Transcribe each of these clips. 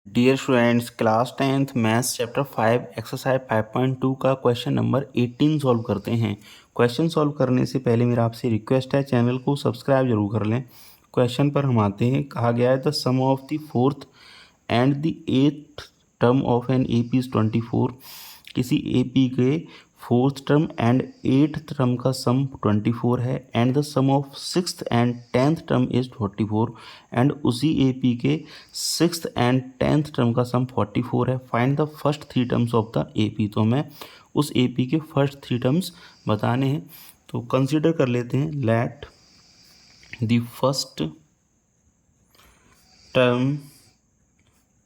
Dear students, class 10th maths chapter 5 exercise 5.2 का question number 18 solve करते हैं। Question solve करने से पहले मेरा आपसे रिक्वेस्ट है, चैनल को सब्सक्राइब जरूर कर लें। क्वेश्चन पर हम आते हैं। कहा गया है the sum of the fourth and the eighth term of an AP is 24। किसी एपी के fourth term and eighth term का सम 24 है and the sum of sixth and tenth term is 44 and उसी एपी के sixth and tenth term का sum 44 है। Find the first three terms of the AP. तो हमें उस एपी के फर्स्ट थ्री टर्म्स बताने हैं। तो कंसीडर कर लेते हैं। Let the first term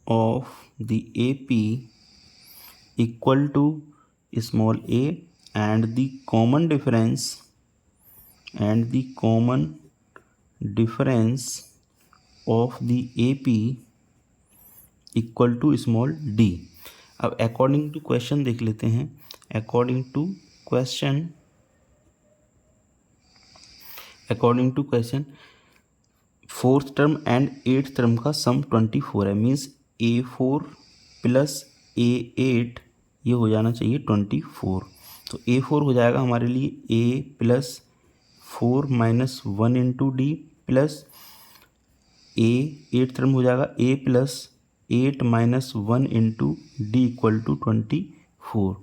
of the AP equal to small a and the common difference of the AP equal to small d। अब अकॉर्डिंग टू क्वेश्चन देख लेते हैं। According to question fourth term and eighth term का sum 24 है। Means A4 plus A8 ये हो जाना चाहिए 24। तो A4 हो जाएगा हमारे लिए A plus 4 minus 1 into D plus A eight term हो जाएगा A plus 8 minus 1 into D equal to 24।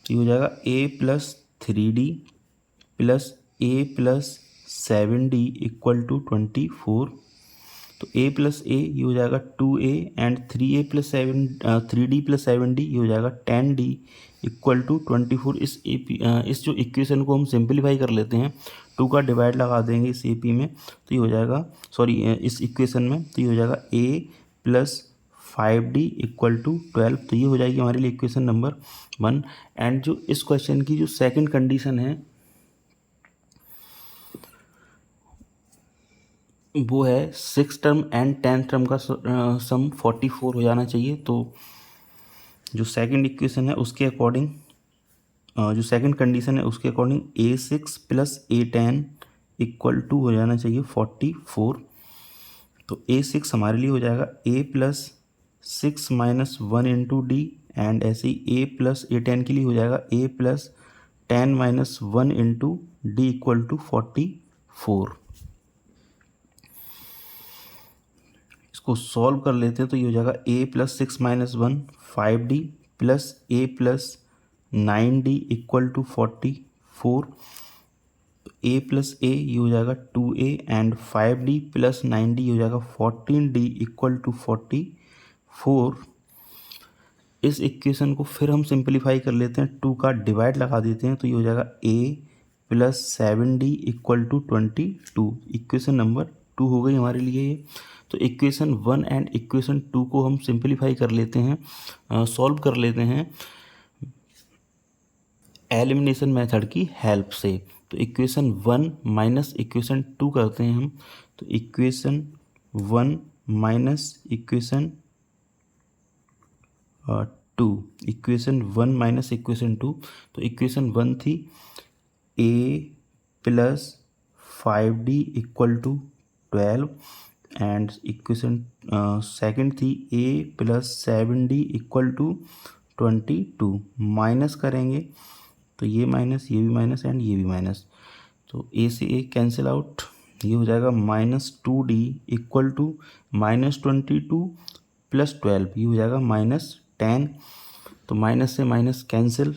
तो ये हो जाएगा A plus 3D plus A plus 7D equal to 24। तो A प्लस ए ये हो जाएगा 2A and 3A plus 3D plus 7D ये हो जाएगा 10D इक्वल टू 24। इस जो इक्वेशन को हम सिंपलीफाई कर लेते हैं, 2 का डिवाइड लगा देंगे इस AP में, तो ये हो जाएगा इस इक्वेशन में, तो ये हो जाएगा A plus 5D equal to 12। तो ये हो जाएगी हमारे लिए इक्वेशन नंबर 1। एंड जो इस क्वेश्चन की जो सेकेंड कंडीशन है वो है six term and tenth term का सम 44 हो जाना चाहिए। तो जो सेकंड इक्वेशन है उसके अकॉर्डिंग, जो सेकंड कंडीशन है उसके according A6 plus A10 equal to हो जाना चाहिए 44। तो A6 हमारे लिए हो जाएगा A plus 6 minus 1 into D and ऐसे ही A प्लस A10 के लिए हो जाएगा A plus 10 minus 1 into D equal to 44। इसको सॉल्व कर लेते हैं। तो ये हो जाएगा A plus 6 minus 1 5D plus A plus 9D equal to 44। A plus A ये हो जाएगा 2A and 5D plus 9D हो जाएगा 14D इक्वल टू 44। इस इक्वेशन को फिर हम सिंपलीफाई कर लेते हैं, 2 का डिवाइड लगा देते हैं, तो ये हो जाएगा A plus 7D equal to 22। Equation number 2 हो गई हमारे लिए ये। तो इक्वेशन 1 एंड इक्वेशन 2 को हम सिंपलीफाई कर लेते हैं, सॉल्व कर लेते हैं एलिमिनेशन मेथड की हेल्प से। तो इक्वेशन 1 माइनस इक्वेशन 2 करते हैं हम। तो equation 1 minus equation 2, equation 1 minus equation 2। तो इक्वेशन 1 थी A plus 5D equal to 12 and equation second थी A plus 7D equal to 22। Minus करेंगे तो ये माइनस, ये भी माइनस एंड ये भी माइनस, तो A से A कैंसिल आउट। ये हो जाएगा minus 2D equal to minus 22 plus 12, ये हो जाएगा माइनस 10। तो माइनस से माइनस कैंसिल,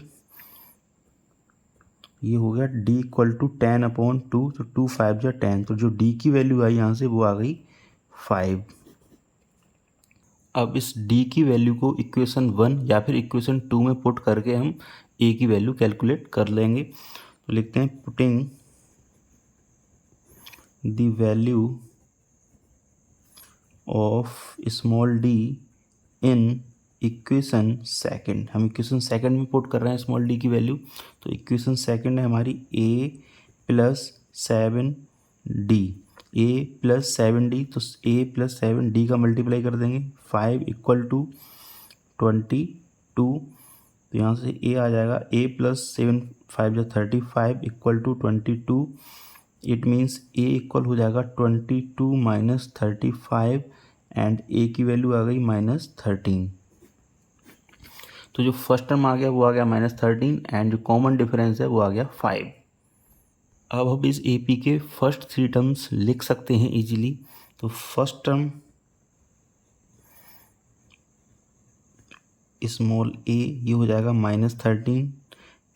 ये हो गया D इक्वल टू 10/2। तो 2 5 जा 10, तो जो D की वैल्यू आई यहाँ से वो आ गई 5। अब इस D की वैल्यू को इक्वेशन 1 या फिर इक्वेशन 2 में पुट करके हम A की वैल्यू कैलकुलेट कर लेंगे। तो लिखते हैं putting the value of small d in equation second. हम इक्वेशन सेकंड में पुट कर रहे हैं स्मॉल d की वैल्यू। तो इक्वेशन सेकंड है हमारी A plus 7D, A plus 7D, तो A प्लस 7D का मल्टीप्लाई कर देंगे 5 इक्वल टू 22। तो यहाँ से A आ जाएगा A प्लस 7 5 जो 35 equal to 22। It means A equal हो जाएगा 22 माइनस 35 एंड ए की वैल्यू आ गई -13। तो जो फर्स्ट टर्म आ गया वो आ गया -13 एंड जो कॉमन डिफरेंस है वो आ गया 5। अब हम इस ए पी के फर्स्ट 3 टर्म्स लिख सकते हैं इजीली। तो फर्स्ट टर्म स्मॉल ए ये हो जाएगा -13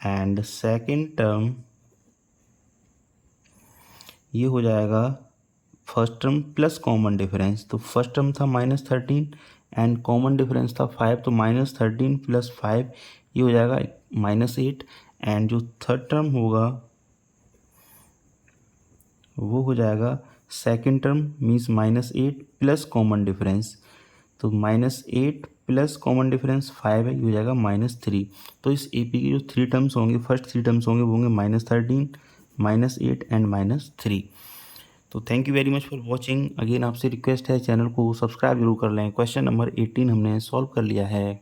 एंड सेकेंड टर्म ये हो जाएगा first term plus common difference. तो फर्स्ट टर्म था -13 एंड कॉमन डिफरेंस था 5, तो -13 + 5 ये हो जाएगा -8 एंड जो थर्ड टर्म होगा वो हो जाएगा second term means -8 plus common difference. तो -8 प्लस कॉमन डिफरेंस 5 है, ये हो जाएगा -3। तो इस ए पी की जो 3 टर्म्स होंगे, फर्स्ट 3 टर्म्स होंगे वो होंगे -13, -8 एंड -3। तो thank you very much for watching. Again आपसे रिक्वेस्ट है चैनल को सब्सक्राइब जरूर कर लें। क्वेश्चन नंबर 18 हमने सॉल्व कर लिया है।